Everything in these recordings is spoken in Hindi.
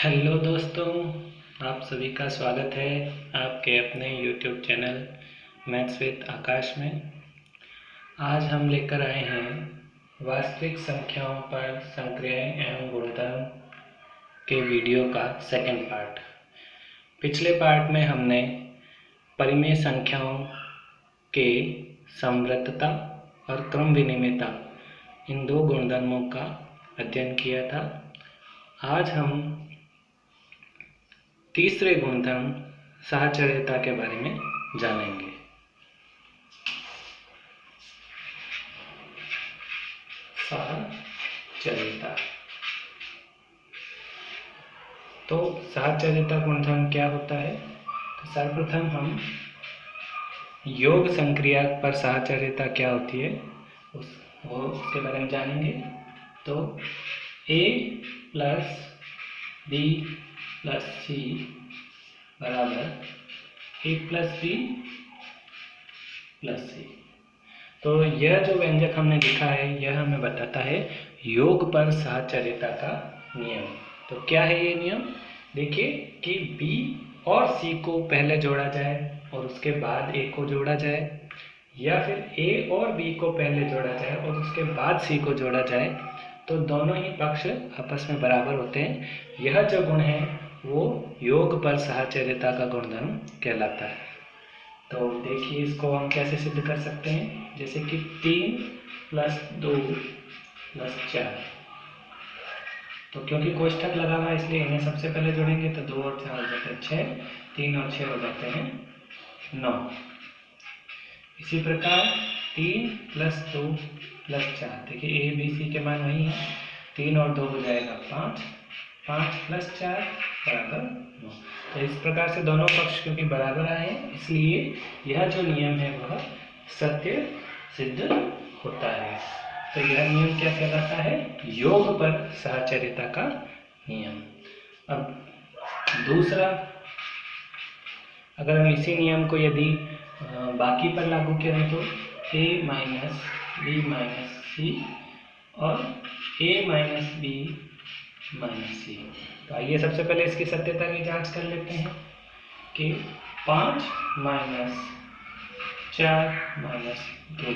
हेलो दोस्तों, आप सभी का स्वागत है आपके अपने यूट्यूब चैनल मैथ्स विद आकाश में। आज हम लेकर आए हैं वास्तविक संख्याओं पर संक्रियाएं एवं गुणधर्म के वीडियो का सेकंड पार्ट। पिछले पार्ट में हमने परिमेय संख्याओं के समवर्तता और क्रम विनिमयता इन दो गुणधर्मों का अध्ययन किया था। आज हम तीसरे गुणधर्म साहचर्यता के बारे में जानेंगे। साहचर्यता। तो साहचर्यता गुणधर्म क्या होता है? तो सर्वप्रथम हम योग संक्रिया पर साहचर्यता क्या होती है उसके बारे में जानेंगे। तो a प्लस बी प्लस सी बराबर ए प्लस बी प्लस सी। तो यह जो व्यंजक हमने लिखा है यह हमें बताता है योग पर साहचर्यता का नियम। तो क्या है ये नियम? देखिए कि b और c को पहले जोड़ा जाए और उसके बाद a को जोड़ा जाए, या फिर a और b को पहले जोड़ा जाए और उसके बाद c को जोड़ा जाए, तो दोनों ही पक्ष आपस में बराबर होते हैं। यह जो गुण है वो योग पर साहचर्यता का गुणधर्म कहलाता है। तो देखिए इसको हम कैसे सिद्ध कर सकते हैं। जैसे कि 3 प्लस 2 प्लस 4। तो क्योंकि कोष्ठक लगा हुआ है इसलिए इन्हें सबसे पहले जोड़ेंगे तो 2 और 4 हो जाते हैं 6, 3 और 6 हो जाते हैं 9। इसी प्रकार 3 प्लस 2 प्लस 4, देखिए ए बी सी के मान वही है, 3 और 2 हो जाएगा 5, 5 प्लस 4 बराबर 9। तो इस प्रकार से दोनों पक्ष क्योंकि बराबर आए हैं इसलिए यह जो नियम है वह सत्य सिद्ध होता है। तो यह नियम क्या कहलाता है? योग पर साहचर्यता का नियम। अब दूसरा, अगर हम इसी नियम को यदि बाकी पर लागू करें तो a माइनस बी माइनस सी और a माइनस बी माइनस सी। तो आइए सबसे पहले इसकी सत्यता की जांच कर लेते हैं कि 5 माइनस 4 माइनस 2,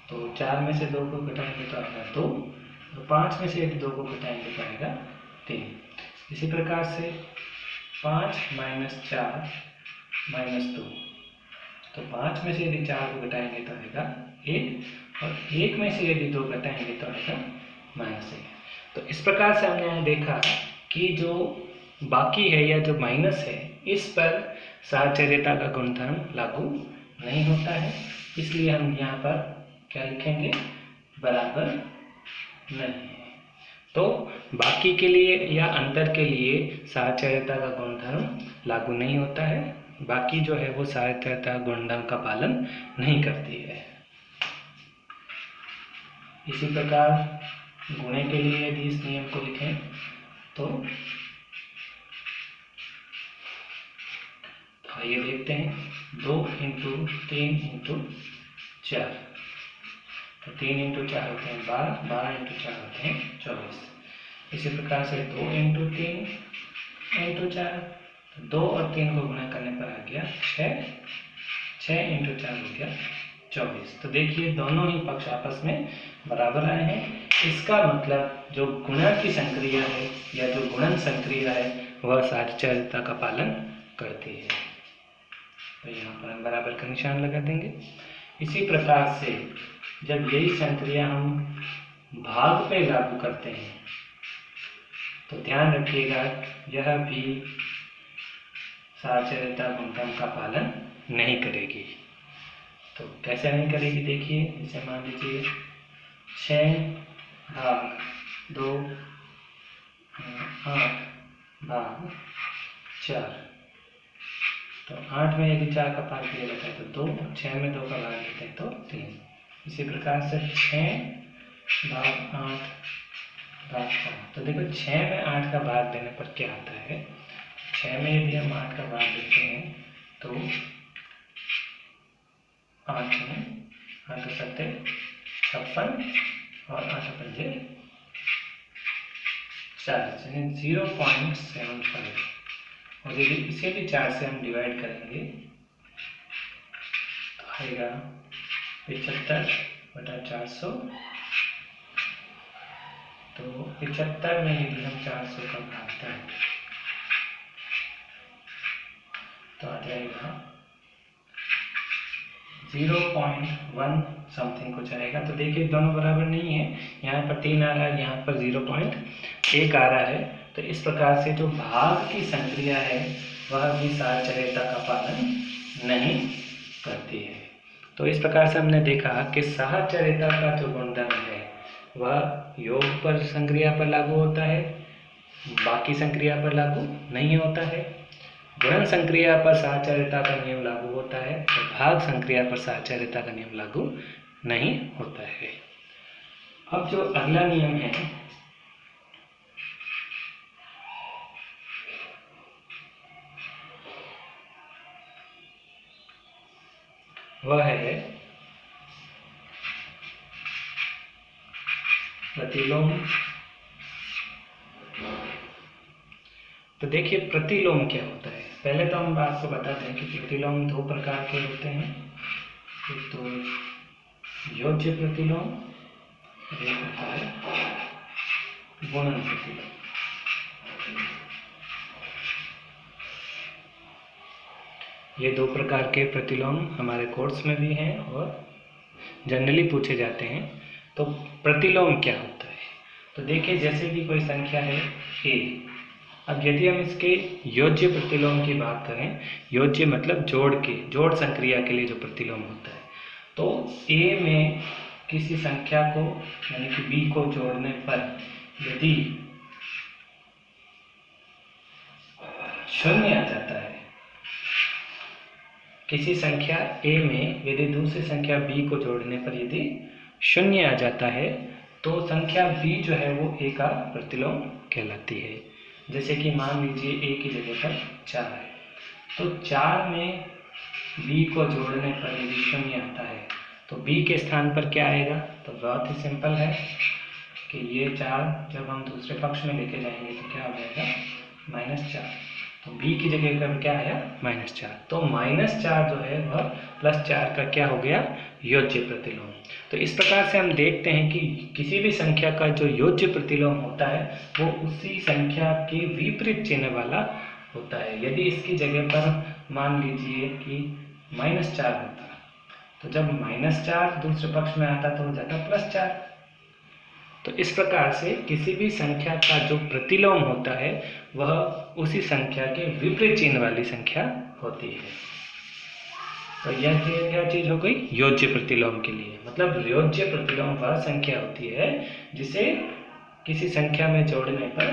तो 4 में से 2 को घटाएंगे तो आएगा 2, और 5 में से यदि 2 को घटाएंगे तो आएगा 3। इसी प्रकार से 5 माइनस 4 माइनस 2, तो 5 में से यदि 4 को घटाएंगे तो आएगा 1, और 1 में से यदि 2 घटाएंगे तो आएगा माइनस 1। तो इस प्रकार से हमने यहाँ देखा कि जो बाकी है या जो माइनस है इस पर साहचर्यता का गुणधर्म लागू नहीं होता है, इसलिए हम यहाँ पर क्या लिखेंगे? बराबर नहीं। तो बाकी के लिए या अंतर के लिए साहचर्यता का गुणधर्म लागू नहीं होता है, बाकी जो है वो साहचर्यता गुणधर्म का पालन नहीं करती है। इसी प्रकार गुणे के लिए यदि इस नियम को लिखें तो आइए देखते हैं। 2 इंटू 3 इंटू 4, तो 3 इंटू 4 होते हैं 12, 12 इंटू 4 होते हैं 24। इसी प्रकार से 2 इंटू 3 इंटू 4, तो 2 और 3 को गुणा करने पर आ गया 6, 6 इंटू 4 हो गया 24। तो देखिए दोनों ही पक्ष आपस में बराबर आए हैं। इसका मतलब जो गुणा की संक्रिया है या जो गुणन संक्रिया है वह साहचर्यता का पालन करती है। तो यहाँ पर हम बराबर का निशान लगा देंगे। इसी प्रकार से जब यही संक्रिया हम भाग पे लागू करते हैं तो ध्यान रखिएगा यह भी साहचर्यता गुणधर्म का पालन नहीं करेगी। तो कैसे नहीं करेगी? देखिए, जैसे मान लीजिए 6 भाग 2 8 भाग 4, तो 8 में यदि 4 का भाग दिया जाता है तो 2, 6 में 2 का भाग देते हैं तो 3। इसी प्रकार से 6 भाग 8 भाग 4, तो देखो 6 में 8 का भाग देने पर क्या आता है? 6 में यदि हम 8 का भाग देते हैं तो 8 में 8 56 और 8 पंजे 40 यानी 0.75, और यदि इसे भी 4 से हम डिवाइड करेंगे तो आएगा 75/400। तो 75 में यदि हम 400 का भागते हैं तो आ जाएगा 0.1 समथिंग कुछ आएगा। तो देखिए दोनों बराबर नहीं है, यहाँ पर 3 आ रहा है, यहाँ पर 0.1 आ रहा है। तो इस प्रकार से जो भाग की संक्रिया है वह भी साहचर्यता का पालन नहीं करती है। तो इस प्रकार से हमने देखा कि साहचर्यता का जो गुणधर्म है वह योग पर संक्रिया पर लागू होता है, बाकी संक्रिया पर लागू नहीं होता है। गुणन संक्रिया पर साहचर्यता का नियम लागू होता है और भाग संक्रिया पर साहचर्यता का नियम लागू नहीं होता है। अब जो अगला नियम है वह है प्रतिलोम। तो देखिए प्रतिलोम क्या होता है, पहले तो हम आपको बताते हैं कि प्रतिलोम 2 प्रकार के होते हैं। एक तो योज्य प्रतिलोम, एक होता है गुणन प्रतिलोम। ये 2 प्रकार के प्रतिलोम हमारे कोर्स में भी हैं और जनरली पूछे जाते हैं। तो प्रतिलोम क्या होता है, तो देखिए जैसे कि कोई संख्या है a, अब यदि हम इसके योज्य प्रतिलोम की बात करें, योज्य मतलब जोड़ संक्रिया के लिए जो प्रतिलोम होता है, तो a में किसी संख्या को यानी कि b को जोड़ने पर यदि 0 आ जाता है, किसी संख्या a में यदि दूसरी संख्या b को जोड़ने पर यदि 0 आ जाता है तो संख्या b जो है वो a का प्रतिलोम कहलाती है। जैसे कि मान लीजिए a की जगह पर 4 है, तो 4 में b को जोड़ने पर यदि 0 आता है तो b के स्थान पर क्या आएगा, तो बहुत ही सिंपल है कि ये 4 जब हम दूसरे पक्ष में लेके जाएंगे तो क्या हो जाएगा -4, तो b की जगह पर क्या आया -4, तो -4 जो है वह +4 का क्या हो गया, योज्य प्रतिलोम। तो इस प्रकार से हम देखते हैं कि किसी भी संख्या का जो योज्य प्रतिलोम होता है वो उसी संख्या के विपरीत चिन्ह वाला होता है। यदि इसकी जगह पर मान लीजिए कि -4 होता, तो जब -4 दूसरे पक्ष में आता तो हो जाता +4। तो इस प्रकार से किसी भी संख्या का जो प्रतिलोम होता है वह उसी संख्या के विपरीत चिन्ह वाली संख्या होती है। तो यह क्या चीज हो गई, योज्य प्रतिलोम के लिए। मतलब योज्य प्रतिलोम वह संख्या होती है जिसे किसी संख्या में जोड़ने पर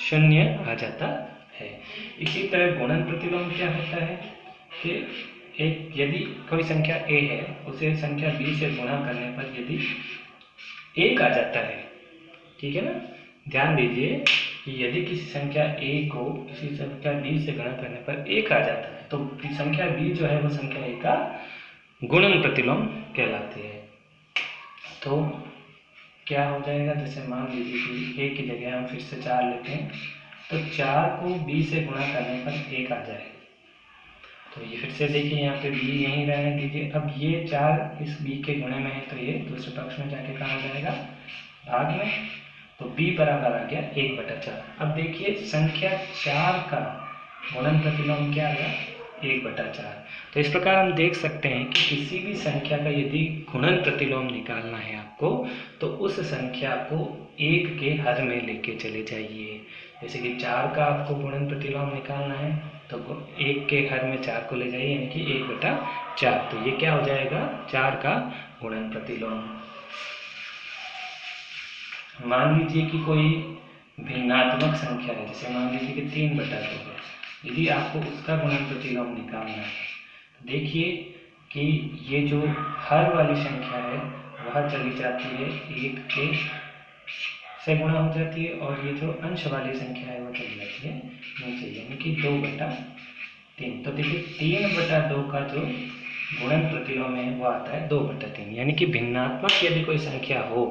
0 आ जाता है। इसी तरह गुणन प्रतिलोम क्या होता है कि एक यदि कोई संख्या a है उसे संख्या b से गुणा करने पर यदि 1 आ जाता है, ठीक है ना, ध्यान दीजिए कि यदि किसी संख्या a को किसी संख्या b से गुणा करने पर 1 आ जाता है तो संख्या b जो है वो संख्या a का गुणन प्रतिलोम कहलाती है। तो क्या हो जाएगा, जैसे मान लीजिए कि a की जगह हम फिर से 4 लेते हैं, तो 4 को b से गुणा करने पर 1 आ जाए, तो ये फिर से देखिए यहाँ पे b यहीं रहने दीजिए। अब ये 4 इस b के गुणे में है तो ये दूसरे पक्ष में जाके कहाँ हो जाएगा, भाग में, तो b बराबर आ गया 1/4। अब देखिए संख्या 4 का गुणन प्रतिलोम क्या आया, 1/4। तो इस प्रकार हम देख सकते हैं कि किसी भी संख्या का यदि गुणन प्रतिलोम निकालना है आपको तो उस संख्या को 1 के हर में लेके चले जाइए। जैसे कि 4 का आपको गुणन प्रतिलोम निकालना है तो 1 के हर में 4 को ले जाइए यानी कि 1/4। तो ये क्या हो जाएगा, 4 का गुणन प्रतिलोम। मान लीजिए कि कोई भिन्नात्मक संख्या है, जैसे मान लीजिए कि 3/2 है, यदि आपको उसका गुणन प्रतिलोम निकालना है तो देखिए कि ये जो हर वाली संख्या है वह चली जाती है 1 के से गुणा हो जाती है और ये जो अंश वाली संख्या है वह चली जाती है नीचे यानी कि 2/3। तो देखिए 3/2 का जो गुणन प्रतिलोम है वो आता है 2/3, यानी कि भिन्नात्मक यदि कोई संख्या हो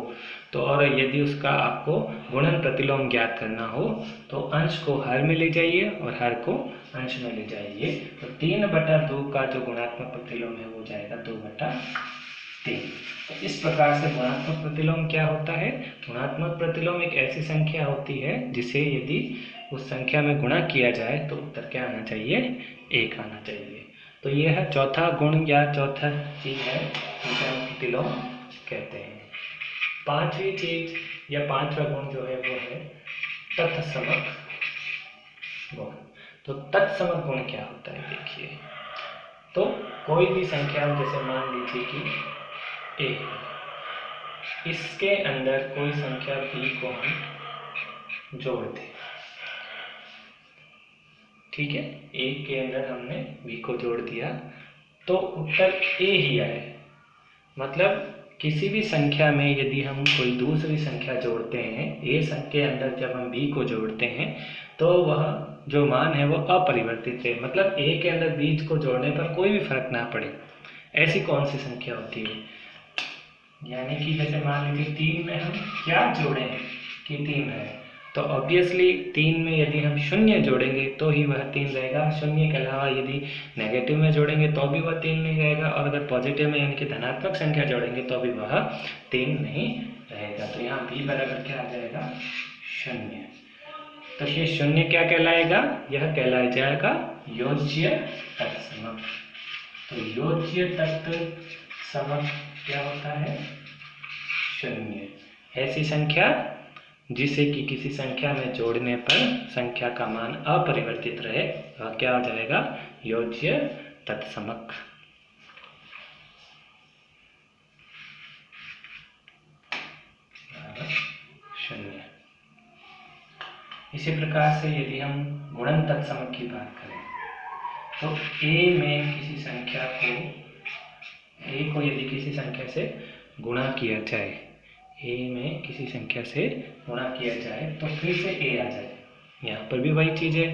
तो और यदि उसका आपको गुणन प्रतिलोम ज्ञात करना हो तो अंश को हर में ले जाइए और हर को अंश में ले जाइए। तो 3/2 का जो गुणात्मक प्रतिलोम है वो जाएगा 2/3। तो इस प्रकार से गुणात्मक प्रतिलोम क्या होता है? गुणात्मक प्रतिलोम एक ऐसी संख्या होती है जिसे यदि उस संख्या में गुणा किया जाए तो उत्तर क्या आना चाहिए? 1 आना चाहिए। तो यह चौथा गुण या चौथा चीज है जिसे हम प्रतिलोम कहते हैं। पांचवी चीज या पांचवा गुण जो है वो है तत्समक गुण। तो तत्समक गुण क्या होता है? देखिए, तो कोई भी संख्या जैसे मान लीजिए कि a, इसके अंदर कोई संख्या b को हम जोड़ दें, ठीक है, a के अंदर हमने b को जोड़ दिया तो उत्तर a ही आए। मतलब किसी भी संख्या में यदि हम कोई दूसरी संख्या जोड़ते हैं, a के अंदर जब हम b को जोड़ते हैं तो वह जो मान है वो अपरिवर्तित है। मतलब a के अंदर b को जोड़ने पर कोई भी फर्क ना पड़े। ऐसी कौन सी संख्या होती है? यानी कि जैसे मान लीजिए 3 में हम क्या जोड़ें कि 3 है, तो ऑब्वियसली 3 में यदि हम 0 जोड़ेंगे तो ही वह 3 रहेगा। 0 के अलावा यदि नेगेटिव में जोड़ेंगे तो भी वह 3 नहीं रहेगा, और अगर पॉजिटिव में यानी कि धनात्मक संख्या जोड़ेंगे तो भी वह 3 नहीं रहेगा। तो यहाँ b बराबर क्या आ जाएगा? 0। तो ये 0 क्या कहलाएगा? यह कहलाया जाएगा योज्य तत्समक। तो योज्य तत्समक क्या होता है? 0। ऐसी संख्या जिसे कि किसी संख्या में जोड़ने पर संख्या का मान अपरिवर्तित रहे वह क्या हो जाएगा? योज्य तत्समक। शून्य। इसी प्रकार से यदि हम गुणन तत्समक की बात करें तो a में किसी संख्या को a को यदि किसी संख्या से गुणा किया जाए, a में किसी संख्या से गुणा किया जाए तो फिर से a आ जाए। यहाँ पर भी वही चीज़ है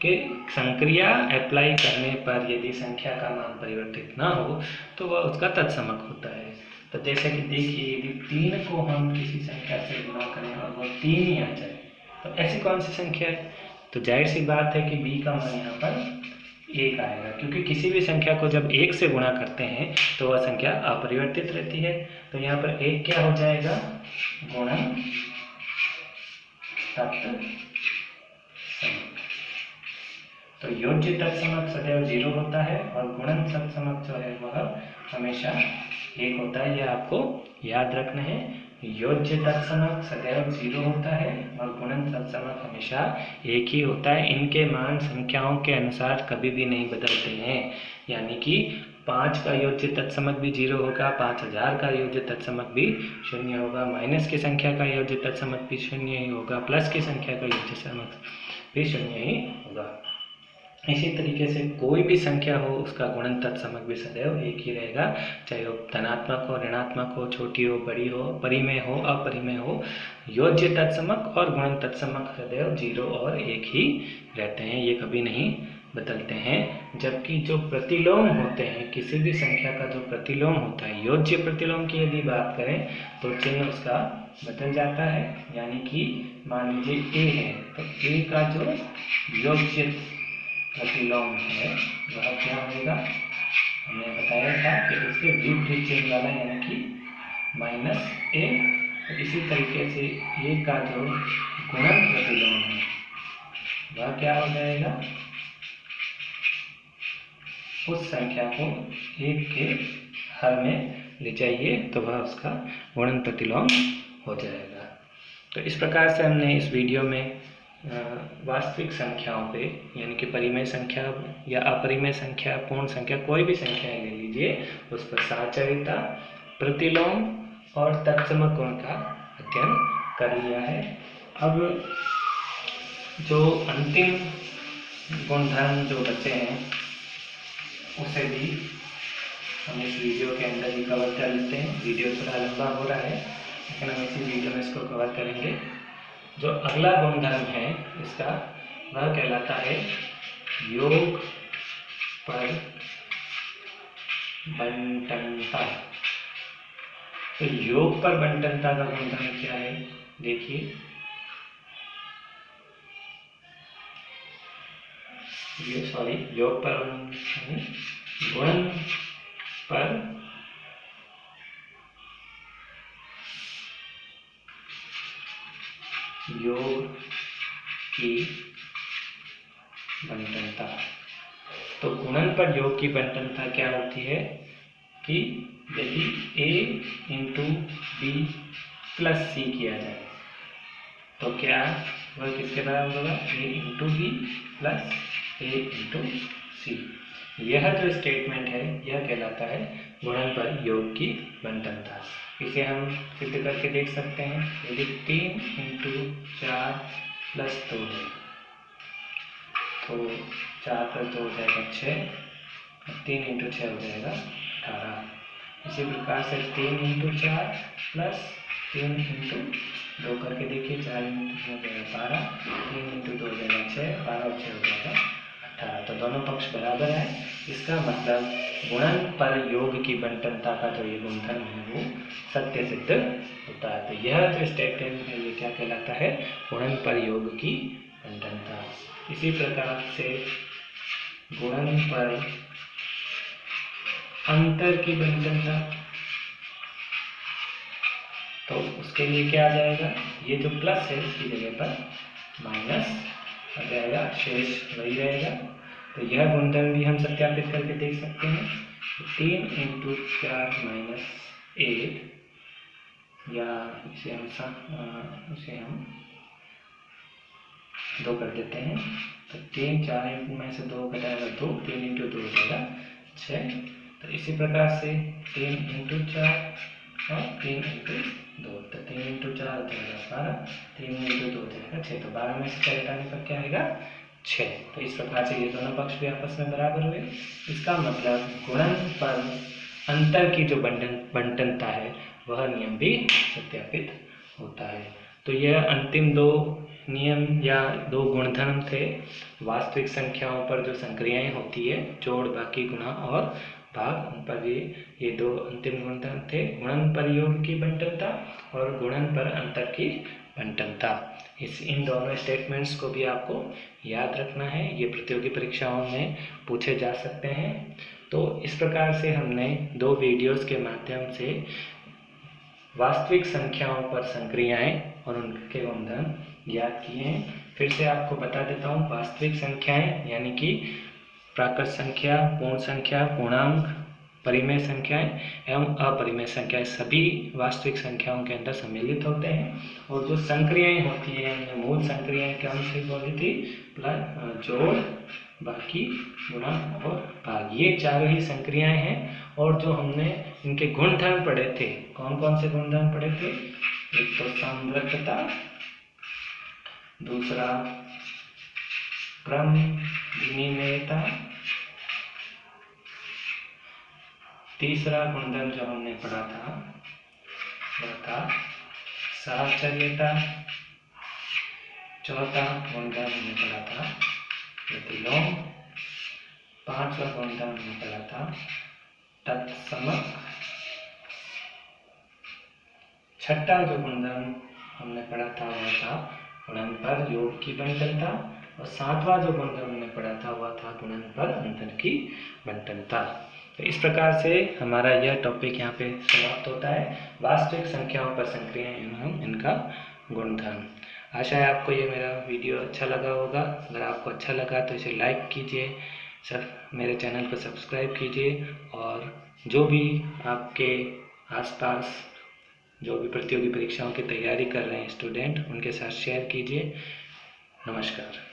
कि संक्रिया अप्लाई करने पर यदि संख्या का मान परिवर्तित ना हो तो वह उसका तत्समक होता है। तो जैसे कि देखिए, यदि 3 को हम किसी संख्या से गुणा करें और वह 3 ही आ जाए तो ऐसी कौन सी संख्या है? तो जाहिर सी बात है कि b का मान यहाँ पर 1 आएगा, क्योंकि किसी भी संख्या को जब 1 से गुणा करते हैं तो वह संख्या अपरिवर्तित रहती है। तो यहाँ पर 1 क्या हो जाएगा? गुणन तत्समक। तो योज्य तत्समक सदैव 0 होता है और गुणन तत्समक जो है वह हमेशा 1 होता है। यह आपको याद रखना है। योज्य तत्समक सदैव 0 होता है और गुणन तत्समक हमेशा 1 ही होता है। इनके मान संख्याओं के अनुसार कभी भी नहीं बदलते हैं। यानी कि 5 का योज्य तत्समक भी 0 होगा, 5000 का योज्य तत्समक भी 0 होगा, माइनस की संख्या का योज्य तत्समक भी 0 ही होगा, प्लस की संख्या का योज्य तत्समक भी 0 ही होगा। इसी तरीके से कोई भी संख्या हो उसका गुणन तत्समक भी सदैव 1 ही रहेगा, चाहे वो धनात्मक हो, ऋणात्मक हो, छोटी हो, बड़ी हो, परिमेय हो, अपरिमेय हो। योज्य तत्समक और गुणन तत्समक सदैव 0 और 1 ही रहते हैं, ये कभी नहीं बदलते हैं। जबकि जो प्रतिलोम होते हैं, किसी भी संख्या का जो प्रतिलोम होता है, योज्य प्रतिलोम की यदि बात करें तो चिन्ह उसका बदल जाता है। यानी कि मान लीजिए a है तो a का जो योज्य प्रतिलोम है वह क्या होगा? हमने बताया था कि उसके विपरीत चिन्ह वाला, यानी कि -a। तो इसी तरीके से a का जो गुणन प्रतिलोम है वह क्या हो जाएगा? उस संख्या को 1 के हर में ले जाइए तो वह उसका गुणन प्रतिलोम हो जाएगा। तो इस प्रकार से हमने इस वीडियो में वास्तविक संख्याओं पे, यानी कि परिमेय संख्या या अपरिमेय संख्या, पूर्ण संख्या, कोई भी संख्या ले लीजिए, उस पर साहचर्यता, प्रतिलोम और तत्समक गुण का अध्ययन कर लिया है। अब जो अंतिम गुणधर्म जो बचे हैं उसे भी हम इस वीडियो के अंदर ही कवर कर लेते हैं। वीडियो थोड़ा लंबा हो रहा है लेकिन हम इसी वीडियो में इसको कवर करेंगे। जो अगला गुणधर्म है इसका वह कहलाता है योग पर बंटनता। तो योग पर बंटनता का गुणधर्म क्या है? देखिए, योग पर गुणन पर योग की बंटनता। तो गुणन पर योग की बंटनता क्या होती है कि यदि a into B plus C किया जाए तो क्या वह किसके बराबर होगा? a into B plus a into C. यह जो स्टेटमेंट है यह कहलाता है गुणन पर योग की बंटनता। इसे हम सिद्ध करके देख सकते हैं। यदि 3 इंटू 4 प्लस 2 है तो 4 प्लस 2 हो जाएगा 6, 3 इंटू 6 हो जाएगा 18। इसी प्रकार से 3 इंटू 4 प्लस 3 इंटू 2 करके देखिए, 4 इंटू हो जाएगा 12, 3 इंटू 2 हो जाएगा 6, 12 और 6 हो जाएगा 18। तो दोनों पक्ष बराबर है। इसका मतलब गुणन पर योग की बंटनता का जो ये गुणधर्म है वो सत्य सिद्ध होता है। तो यह जो स्टेटमेंट है ये क्या कहलाता है? गुणन पर योग की बंटनता। इसी प्रकार से गुणन पर अंतर की बंटनता, तो उसके लिए क्या आ जाएगा? ये जो प्लस है इसकी जगह पर माइनस आ जाएगा, शेष वही रहेगा। तो यह गुणधर्म भी हम सत्यापित करके देख सकते हैं। 3 इंटू 4 माइनस 8, या इसे हम 2 कर देते हैं। तो 3 4 में से 2 घटाएगा 2, 3 इंटू 2 हो जाएगा 6। तो इसी प्रकार से 3 इंटू 4 और 3 इंटू 2, तो 3 इंटू 4 हो जाएगा 12, 3 इंटू 2 हो जाएगा 6। तो 12 में से 6 घटाने पर क्या आएगा? 6। तो इस प्रकार से ये दोनों पक्ष भी आपस में बराबर हुए। इसका मतलब गुणन पर अंतर की जो बंटनता है वह नियम भी सत्यापित होता है। तो यह अंतिम 2 नियम या 2 गुणधर्म थे। वास्तविक संख्याओं पर जो संक्रियाएं होती है, जोड़, बाकी, गुणा और भाग, उन पर ये 2 अंतिम गुणधर्म थे। गुणन पर योग की बंटनता और गुणन पर अंतर की बंटनता। इन दोनों स्टेटमेंट्स को भी आपको याद रखना है। ये प्रतियोगी परीक्षाओं में पूछे जा सकते हैं। तो इस प्रकार से हमने 2 वीडियोस के माध्यम से वास्तविक संख्याओं पर संक्रियाएं और उनके गुणधर्म याद किए हैं। फिर से आपको बता देता हूँ, वास्तविक संख्याएं यानी कि प्राकृत संख्या, पूर्ण संख्या, पूर्णांक, परिमेय संख्याएं एवं अपरिमेय संख्याएं सभी वास्तविक संख्याओं के अंदर सम्मिलित होते हैं। और जो संक्रियाएं होती है, हमने मूल संक्रियाएं कौन सी बोली थी? जोड़, बाकी, गुणा और भाग, ये चारों ही संक्रियाएं हैं। और जो हमने इनके गुणधर्म पढ़े थे, कौन कौन से गुणधर्म पढ़े थे? एक तो संवृत्तता, दूसरा क्रम विनिमेयता, तीसरा गुणधर्म जो हमने पढ़ा था वह था साहचर्यता, चौथा गुणधर्म हमने पढ़ा था प्रतिलोम, पांचवा गुणधर्म हमने पढ़ा था तत्समक, छठा जो गुणधर्म हमने पढ़ा था वह था गुणन पर योग की बंटनता, और सातवां जो गुणधर्म हमने पढ़ा था वह था गुणन पर अंतर की बंटनता। तो इस प्रकार से हमारा यह टॉपिक यहाँ पे समाप्त होता है, वास्तविक संख्याओं पर संक्रियाएं एवं इनका गुणधर्म। आशा है आपको ये मेरा वीडियो अच्छा लगा होगा। अगर आपको अच्छा लगा तो इसे लाइक कीजिए, मेरे चैनल को सब्सक्राइब कीजिए, और जो भी आपके आसपास जो भी प्रतियोगी परीक्षाओं की तैयारी कर रहे हैं स्टूडेंट, उनके साथ शेयर कीजिए। नमस्कार।